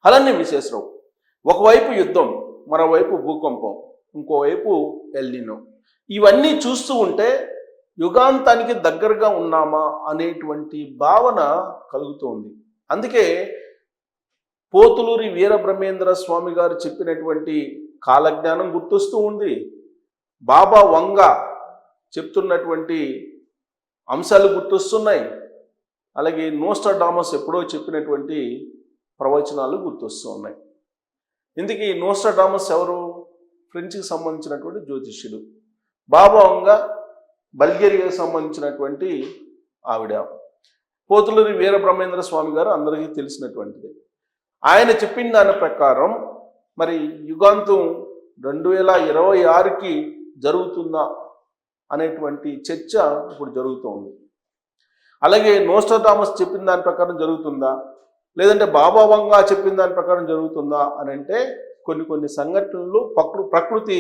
అలానే విశేషరావు. ఒకవైపు యుద్ధం, మరోవైపు భూకంపం, ఇంకోవైపు ఎల్నినో. ఇవన్నీ చూస్తూ ఉంటే యుగాంతానికి దగ్గరగా ఉన్నామా అనేటువంటి భావన కలుగుతుంది. అందుకే పోతులూరి వీరబ్రహ్మేంద్ర స్వామి గారు చెప్పినటువంటి కాలజ్ఞానం గుర్తొస్తూ ఉంది. బాబా వంగ చెప్తున్నటువంటి అంశాలు గుర్తొస్తున్నాయి. అలాగే నోస్ట్రాడామస్ ఎప్పుడో చెప్పినటువంటి ప్రవచనాలు గుర్తొస్తూ ఉన్నాయి. ఇందుకీ నోస్ట్రాడామస్ ఎవరు? ఫ్రెంచ్కి సంబంధించినటువంటి జ్యోతిష్యుడు. బాబా వంగ బల్గేరియాకి సంబంధించినటువంటి ఆవిడ. పోతులూరి వీరబ్రహ్మేంద్ర స్వామి గారు అందరికీ తెలిసినటువంటిది. ఆయన చెప్పిన దాని ప్రకారం మరి యుగాంతం 2026కి జరుగుతుందా అనేటువంటి చర్చ ఇప్పుడు జరుగుతోంది. అలాగే నోస్ట్రాడామస్ చెప్పిన దాని ప్రకారం జరుగుతుందా, లేదంటే బాబా వంగా చెప్పిన దాని ప్రకారం జరుగుతుందా అని అంటే కొన్ని సంఘటనలు ప్రకృతి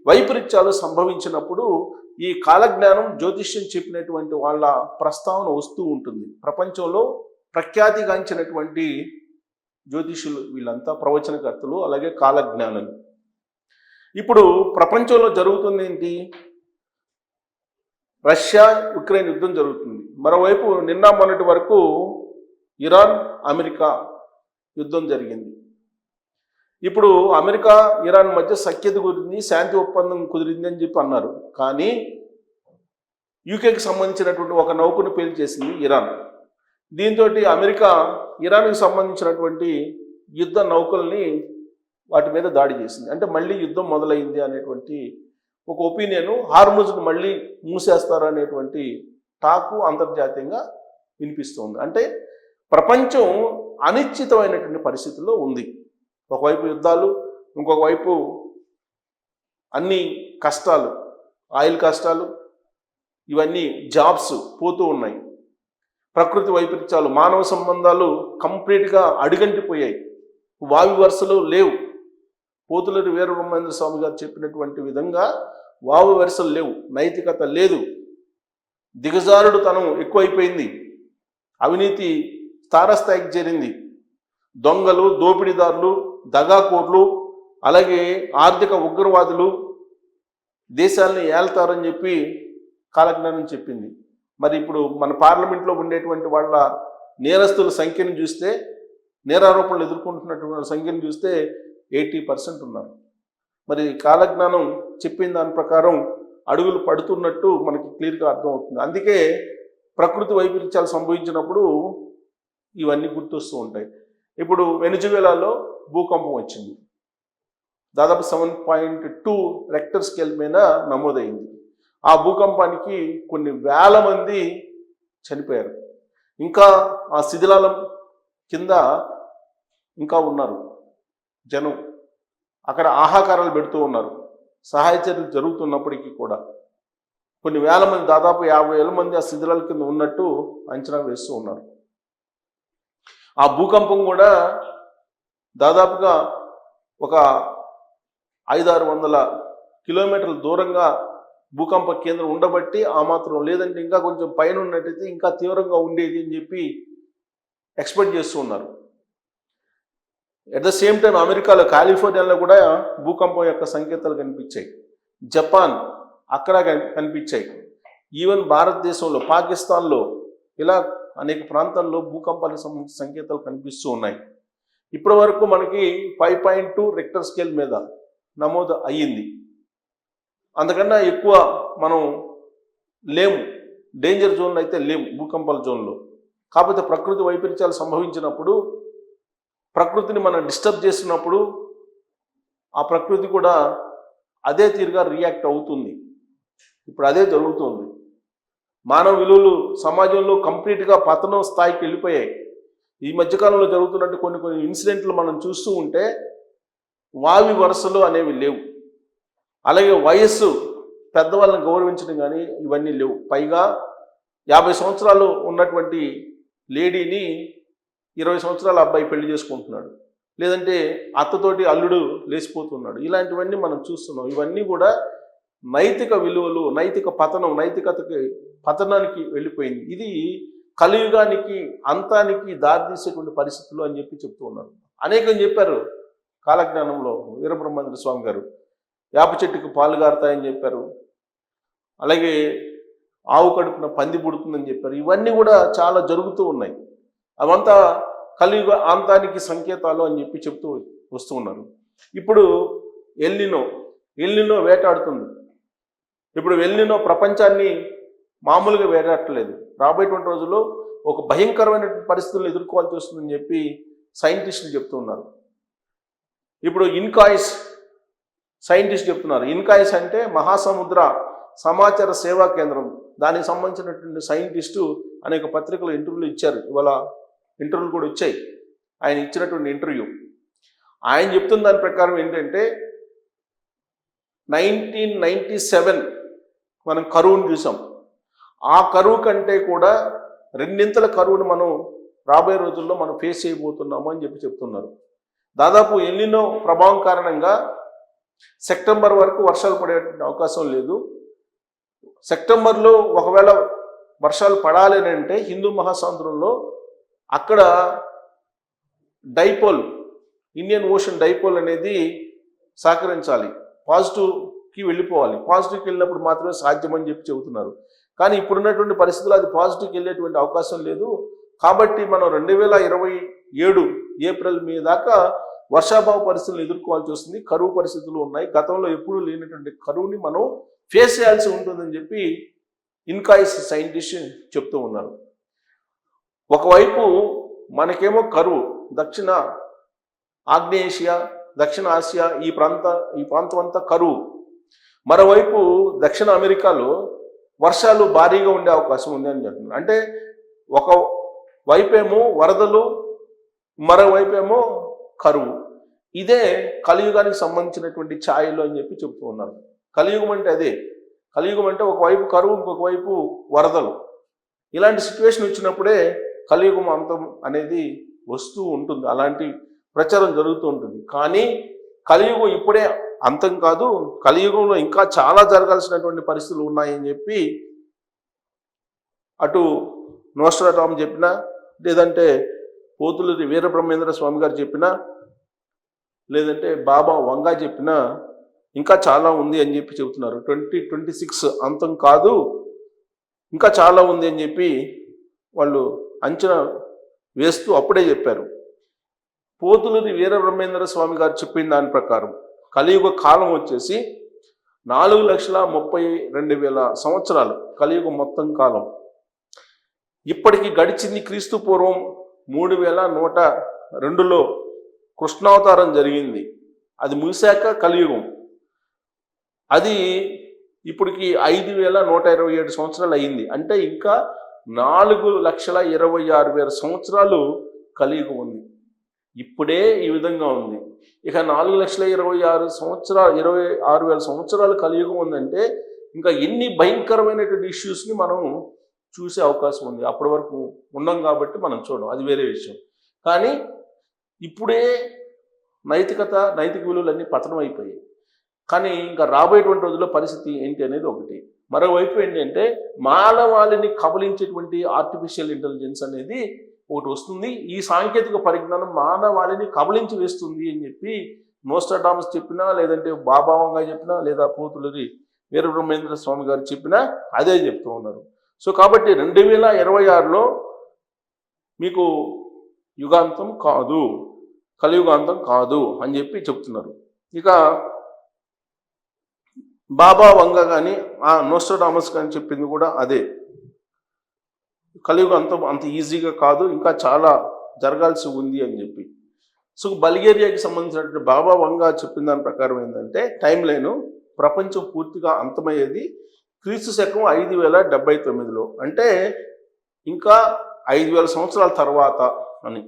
వైపరీత్యాలు సంభవించినప్పుడు ఈ కాలజ్ఞానం జ్యోతిష్యం చెప్పినటువంటి వాళ్ళ ప్రస్తావన వస్తూ ఉంటుంది. ప్రపంచంలో ప్రఖ్యాతిగాంచినటువంటి జ్యోతిష్యులు వీళ్ళంతా ప్రవచనకర్తలు, అలాగే కాలజ్ఞానులు. ఇప్పుడు ప్రపంచంలో జరుగుతుంది ఏంటి? రష్యా యుక్రెయిన్ యుద్ధం జరుగుతుంది. మరోవైపు నిన్న మొన్నటి వరకు ఇరాన్ అమెరికా యుద్ధం జరిగింది. ఇప్పుడు అమెరికా ఇరాన్ మధ్య సఖ్యత కుదిరింది, శాంతి ఒప్పందం కుదిరింది అని చెప్పి అన్నారు. కానీ యూకేకి సంబంధించినటువంటి ఒక నౌకను పేల్చేసింది ఇరాన్. దీంతో అమెరికా ఇరాన్కి సంబంధించినటువంటి యుద్ధ నౌకల్ని వాటి మీద దాడి చేసింది. అంటే మళ్ళీ యుద్ధం మొదలైంది అనేటువంటి ఒక ఒపీనియను. హార్ముజ్ను మళ్ళీ మూసేస్తారు అనేటువంటి టాకు అంతర్జాతీయంగా వినిపిస్తుంది. అంటే ప్రపంచం అనిశ్చితమైనటువంటి పరిస్థితుల్లో ఉంది. ఒకవైపు యుద్ధాలు, ఇంకొక వైపు అన్ని కష్టాలు, ఆయిల్ కష్టాలు, ఇవన్నీ జాబ్స్ పోతూ ఉన్నాయి. ప్రకృతి వైపరీత్యాలు, మానవ సంబంధాలు కంప్లీట్గా అడుగంటిపోయాయి. వావి వరుసలు లేవు. పోతులూరి వీరబ్రహ్మేంద్ర స్వామి గారు చెప్పినటువంటి విధంగా వావు వరుసలు లేవు, నైతికత లేదు, దిగజారుడుతనం ఎక్కువైపోయింది, అవినీతి తారస్థాయికి చేరింది, దొంగలు, దోపిడీదారులు, దగాకోర్లు, అలాగే ఆర్థిక ఉగ్రవాదులు దేశాలని ఏళ్తారని చెప్పి కాలజ్ఞానం చెప్పింది. మరి ఇప్పుడు మన పార్లమెంట్లో ఉండేటువంటి వాళ్ళ నేరస్తుల సంఖ్యను చూస్తే, నేరారోపణలు ఎదుర్కొంటున్నటువంటి సంఖ్యను చూస్తే 80% ఉన్నారు. మరి కాలజ్ఞానం చెప్పిన దాని ప్రకారం అడుగులు పడుతున్నట్టు మనకి క్లియర్గా అర్థమవుతుంది. అందుకే ప్రకృతి వైపరీత్యాలు సంభవించినప్పుడు ఇవన్నీ గుర్తొస్తూ ఉంటాయి. ఇప్పుడు వెనిజువేలాలో భూకంపం వచ్చింది. దాదాపు 7.2 రెక్టర్ స్కేల్ మీద నమోదైంది. ఆ భూకంపానికి కొన్ని వేల మంది చనిపోయారు. ఇంకా ఆ శిథిలాల కింద ఇంకా ఉన్నారు జనం. అక్కడ ఆహాకారాలు పెడుతూ ఉన్నారు. సహాయ చర్యలు జరుగుతున్నప్పటికీ కూడా కొన్ని వేల మంది, దాదాపు 50,000 మంది ఆ శిథిలాల కింద ఉన్నట్టు అంచనా వేస్తూ ఉన్నారు. ఆ భూకంపం కూడా దాదాపుగా ఒక 500-600 కిలోమీటర్ల దూరంగా భూకంప కేంద్రం ఉండబట్టి ఆ మాత్రం, లేదంటే ఇంకా కొంచెం పైన ఉన్నట్టయితే ఇంకా తీవ్రంగా ఉండేది అని చెప్పి ఎక్స్పెక్ట్ చేస్తూ ఉన్నారు. ఎట్ ద సేమ్ టైం అమెరికాలో కాలిఫోర్నియాలో కూడా భూకంపం యొక్క సంకేతాలు కనిపించాయి. జపాన్ అక్కడ కనిపించాయి. ఈవెన్ భారతదేశంలో, పాకిస్తాన్లో ఇలా అనేక ప్రాంతాల్లో భూకంపాలకు సంబంధించిన సంకేతాలు కనిపిస్తూ ఉన్నాయి. ఇప్పటి వరకు మనకి 5.2 రెక్టర్ స్కేల్ మీద నమోదు అయ్యింది. అంతకన్నా ఎక్కువ మనం లేము, డేంజర్ జోన్లో అయితే లేము, భూకంపాల జోన్లో. కాకపోతే ప్రకృతి వైపరీత్యాలు సంభవించినప్పుడు, ప్రకృతిని మనం డిస్టర్బ్ చేస్తున్నప్పుడు ఆ ప్రకృతి కూడా అదే తీరుగా రియాక్ట్ అవుతుంది. ఇప్పుడు అదే జరుగుతుంది. మానవ విలువలు సమాజంలో కంప్లీట్గా పతనం స్థాయికి వెళ్ళిపోయాయి. ఈ మధ్యకాలంలో జరుగుతున్నట్టు కొన్ని ఇన్సిడెంట్లు మనం చూస్తూ ఉంటే వావి వరుసలు అనేవి లేవు. అలాగే వయస్సు, పెద్దవాళ్ళని గౌరవించడం కానీ ఇవన్నీ లేవు. పైగా 50 సంవత్సరాలు ఉన్నటువంటి లేడీని 20 సంవత్సరాల అబ్బాయి పెళ్లి చేసుకుంటున్నాడు, లేదంటే అత్తతోటి అల్లుడు లేచిపోతున్నాడు. ఇలాంటివన్నీ మనం చూస్తున్నాం. ఇవన్నీ కూడా నైతిక విలువలు, నైతిక పతనం, నైతికతకి పతనానికి వెళ్ళిపోయింది. ఇది కలియుగానికి, అంతానికి దారితీసేటువంటి పరిస్థితులు అని చెప్పి చెప్తూ ఉన్నారు. అనేకం చెప్పారు కాలజ్ఞానంలో వీరబ్రహ్మేంద్ర స్వామి గారు. వేప చెట్టుకు పాలు గారుతాయని చెప్పారు, అలాగే ఆవు కడుపున పంది పుడుతుందని చెప్పారు. ఇవన్నీ కూడా చాలా జరుగుతూ ఉన్నాయి. అవంతా కలియుగ అంతానికి సంకేతాలు అని చెప్పి చెప్తూ వస్తూ ఉన్నారు. ఇప్పుడు ఎల్నినో వేటాడుతుంది. ఇప్పుడు ఎల్నినో ప్రపంచాన్ని మామూలుగా వేటాడట్లేదు. రాబోయేటువంటి రోజుల్లో ఒక భయంకరమైనటువంటి పరిస్థితులను ఎదుర్కోవాల్సి వస్తుందని చెప్పి సైంటిస్టులు చెప్తూ ఉన్నారు. ఇప్పుడు ఇన్కాయిస్ సైంటిస్ట్ చెప్తున్నారు. ఇన్కాయిస్ అంటే మహాసముద్ర సమాచార సేవా కేంద్రం, దానికి సంబంధించినటువంటి సైంటిస్టు అనేక పత్రికలు ఇంటర్వ్యూలు ఇచ్చారు. ఇవాళ ఇంటర్వ్యూలు కూడా వచ్చాయి. ఆయన ఇచ్చినటువంటి ఇంటర్వ్యూ ఆయన చెప్తున్న దాని ప్రకారం ఏంటంటే 1997 మనం కరువును చూసాం. ఆ కరువు కంటే కూడా రెండింతల కరువును మనం రాబోయే రోజుల్లో మనం ఫేస్ చేయబోతున్నాము అని చెప్పి చెప్తున్నారు. దాదాపు ఎల్నినో ప్రభావం కారణంగా సెప్టెంబర్ వరకు వర్షాలు పడేటువంటి అవకాశం లేదు. సెప్టెంబర్లో ఒకవేళ వర్షాలు పడాలి అంటే హిందూ మహాసముద్రంలో అక్కడ డైపోల్, ఇండియన్ ఓషన్ డైపోల్ అనేది సహకరించాలి, పాజిటివ్కి వెళ్ళిపోవాలి. పాజిటివ్కి వెళ్ళినప్పుడు మాత్రమే సాధ్యమని చెప్పి చెబుతున్నారు. కానీ ఇప్పుడున్నటువంటి పరిస్థితుల్లో అది పాజిటివ్కి వెళ్ళేటువంటి అవకాశం లేదు. కాబట్టి మనం 2027 ఏప్రిల్ మీ దాకా వర్షాభావ పరిస్థితులను ఎదుర్కోవాల్సి వస్తుంది. కరువు పరిస్థితులు ఉన్నాయి. గతంలో ఎప్పుడూ లేనటువంటి కరువుని మనం ఫేస్ చేయాల్సి ఉంటుందని చెప్పి ఇన్కాయిస్ సైంటిస్ట్ చెప్తూ ఉన్నారు. ఒకవైపు మనకేమో కరువు, దక్షిణ ఆగ్నేయేషియా, దక్షిణ ఆసియా ఈ ప్రాంతం అంతా కరువు. మరోవైపు దక్షిణ అమెరికాలో వర్షాలు భారీగా ఉండే అవకాశం ఉంది అని చెప్తున్నారు. అంటే ఒక వైపేమో వరదలు, మరోవైపేమో కరువు. ఇదే కలియుగానికి సంబంధించినటువంటి ఛాయలు అని చెప్పి చెప్తూ ఉన్నారు. కలియుగం అంటే అదే. కలియుగం అంటే ఒకవైపు కరువు, ఇంకొక వైపు వరదలు. ఇలాంటి సిచ్యువేషన్ వచ్చినప్పుడే కలియుగం అంతం అనేది వస్తూ ఉంటుంది. అలాంటి ప్రచారం జరుగుతూ ఉంటుంది. కానీ కలియుగం ఇప్పుడే అంతం కాదు, కలియుగంలో ఇంకా చాలా జరగాల్సినటువంటి పరిస్థితులు ఉన్నాయని చెప్పి అటు నోస్ట్రాడామస్ చెప్పినా, లేదంటే పోతులూరి వీరబ్రహ్మేంద్ర స్వామి గారు చెప్పినా, లేదంటే బాబా వంగా చెప్పినా ఇంకా చాలా ఉంది అని చెప్పి చెబుతున్నారు. 2026 అంతం కాదు, ఇంకా చాలా ఉంది అని చెప్పి వాళ్ళు అంచనా వేస్తూ అప్పుడే చెప్పారు. పోతులూరి వీరబ్రహ్మేంద్ర స్వామి గారు చెప్పిన దాని ప్రకారం కలియుగ కాలం వచ్చేసి 4,32,000 సంవత్సరాలు కలియుగం మొత్తం కాలం. ఇప్పటికి గడిచింది క్రీస్తు పూర్వం 3102లో కృష్ణావతారం జరిగింది. అది ముగిశాక కలియుగం. అది ఇప్పటికి 5,127 సంవత్సరాలు అయింది. అంటే ఇంకా 4,26,000 సంవత్సరాలు కలియుగం ఉంది. ఇప్పుడే ఈ విధంగా ఉంది. ఇక 4,26,000 సంవత్సరాలు కలియుగం ఉందంటే ఇంకా ఎన్ని భయంకరమైనటువంటి ఇష్యూస్ని మనం చూసే అవకాశం ఉంది. అప్పటి వరకు ఉన్నాం కాబట్టి మనం చూడం, అది వేరే విషయం. కానీ ఇప్పుడే నైతిక విలువలన్నీ పతనం అయిపోయాయి. కానీ ఇంకా రాబోయేటువంటి రోజుల్లో పరిస్థితి ఏంటి అనేది ఒకటి. మరోవైపు ఏంటంటే మానవాళిని కబలించేటువంటి ఆర్టిఫిషియల్ ఇంటెలిజెన్స్ అనేది ఒకటి వస్తుంది. ఈ సాంకేతిక పరిజ్ఞానం మానవాళిని కబలించి వేస్తుంది అని చెప్పి నోస్ట్రాడామస్ చెప్పినా, లేదంటే బాబా వంగా చెప్పినా, లేదా పోతులూరి వీరబ్రహ్మేంద్ర స్వామి గారు చెప్పినా అదే చెప్తూ ఉన్నారు. సో కాబట్టి 2026లో మీకు యుగాంతం కాదు, కలియుగాంతం కాదు అని చెప్పి చెప్తున్నారు. ఇక బాబా వంగ కానీ నోస్ట్రాడామస్ కానీ చెప్పింది కూడా అదే. కలియుగంతం అంత ఈజీగా కాదు, ఇంకా చాలా జరగాల్సి ఉంది అని చెప్పి. సో బల్గేరియాకి సంబంధించినటువంటి బాబా వంగా చెప్పిన దాని ప్రకారం ఏంటంటే టైం లైను ప్రపంచం పూర్తిగా అంతమయ్యేది క్రీస్తు శకం 5,079లో, అంటే ఇంకా 5,000 సంవత్సరాల తర్వాత అని.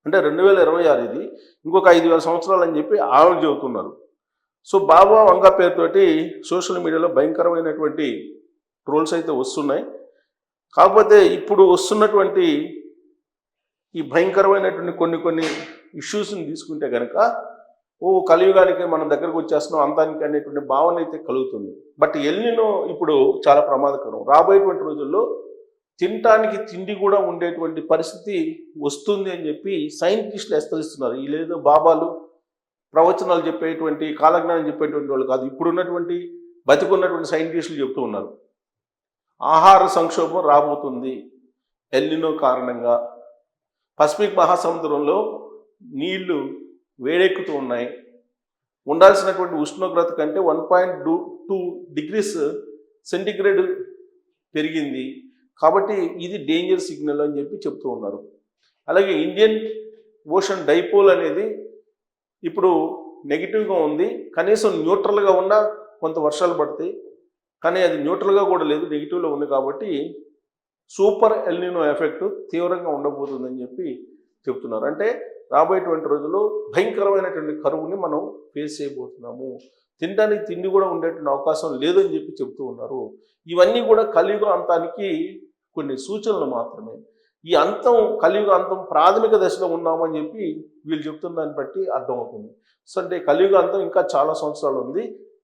అంటే 2026 ఇది, ఇంకొక 5,000 సంవత్సరాలు అని చెప్పి ఆవిడ చెబుతున్నారు. సో బాబా వంగా పేరుతోటి సోషల్ మీడియాలో భయంకరమైనటువంటి ట్రోల్స్ అయితే వస్తున్నాయి. కాకపోతే ఇప్పుడు వస్తున్నటువంటి ఈ భయంకరమైనటువంటి కొన్ని ఇష్యూస్ని తీసుకుంటే కనుక కలియుగానికి మనం దగ్గరకు వచ్చేస్తున్నాం అంతానికి అనేటువంటి భావన అయితే కలుగుతుంది. బట్ ఎల్నినో ఇప్పుడు చాలా ప్రమాదకరం. రాబోయేటువంటి రోజుల్లో తినటానికి తిండి కూడా ఉండేటువంటి పరిస్థితి వస్తుంది అని చెప్పి సైంటిస్టులు హెచ్చరిస్తున్నారు. వీళ్ళేదో బాబాలు ప్రవచనాలు చెప్పేటువంటి కాలజ్ఞానం చెప్పేటువంటి వాళ్ళు కాదు, ఇప్పుడున్నటువంటి బతికున్నటువంటి సైంటిస్టులు చెప్తూ ఉన్నారు. ఆహార సంక్షోభం రాబోతుంది ఎల్నినో కారణంగా. పసిఫిక్ మహాసముద్రంలో నీళ్లు వేడెక్కుతూ ఉన్నాయి. ఉండాల్సినటువంటి ఉష్ణోగ్రత కంటే 1.2 డిగ్రీస్ సెంటిగ్రేడ్ పెరిగింది. కాబట్టి ఇది డేంజర్ సిగ్నల్ అని చెప్పి చెప్తూ ఉన్నారు. అలాగే ఇండియన్ ఓషన్ డైపోల్ అనేది ఇప్పుడు నెగిటివ్గా ఉంది. కనీసం న్యూట్రల్గా ఉన్నా కొంత వర్షాలు పడతాయి, కానీ అది న్యూట్రల్గా కూడా లేదు, నెగిటివ్లో ఉంది. కాబట్టి సూపర్ ఎల్నినో ఎఫెక్ట్ తీవ్రంగా ఉండబోతుందని చెప్పి చెప్తున్నారు. అంటే రాబోయేటువంటి రోజుల్లో భయంకరమైనటువంటి కరువుని మనం ఫేస్ చేయబోతున్నాము. తినడానికి తిండి కూడా ఉండేటువంటి అవకాశం లేదని చెప్పి చెప్తూ ఉన్నారు. ఇవన్నీ కూడా కలియుగ అంతానికి కొన్ని సూచనలు మాత్రమే. ఈ అంతం, కలియుగ అంతం ప్రాథమిక దశలో ఉన్నామని చెప్పి వీళ్ళు చెప్తున్న దాన్ని బట్టి అర్థమవుతుంది. సో అంటే కలియుగ అంతం ఇంకా చాలా సంవత్సరాలు ఉంది,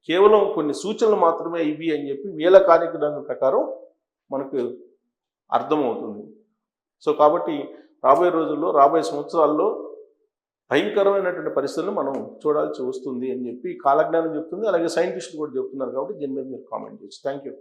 కేవలం కొన్ని సూచనలు మాత్రమే ఇవి అని చెప్పి వీళ్ళ కార్యక్రమం ప్రకారం మనకు అర్థమవుతుంది. సో కాబట్టి రాబోయే రోజుల్లో, రాబోయే సంవత్సరాల్లో భయంకరమైనటువంటి పరిస్థితులను మనం చూడాల్సి వస్తుంది అని చెప్పి కాలజ్ఞానం చెప్తుంది. అలాగే సైంటిస్టులు కూడా చెప్తున్నారు. కాబట్టి దీని మీద మీరు కామెంట్ చేయొచ్చు. Thank you.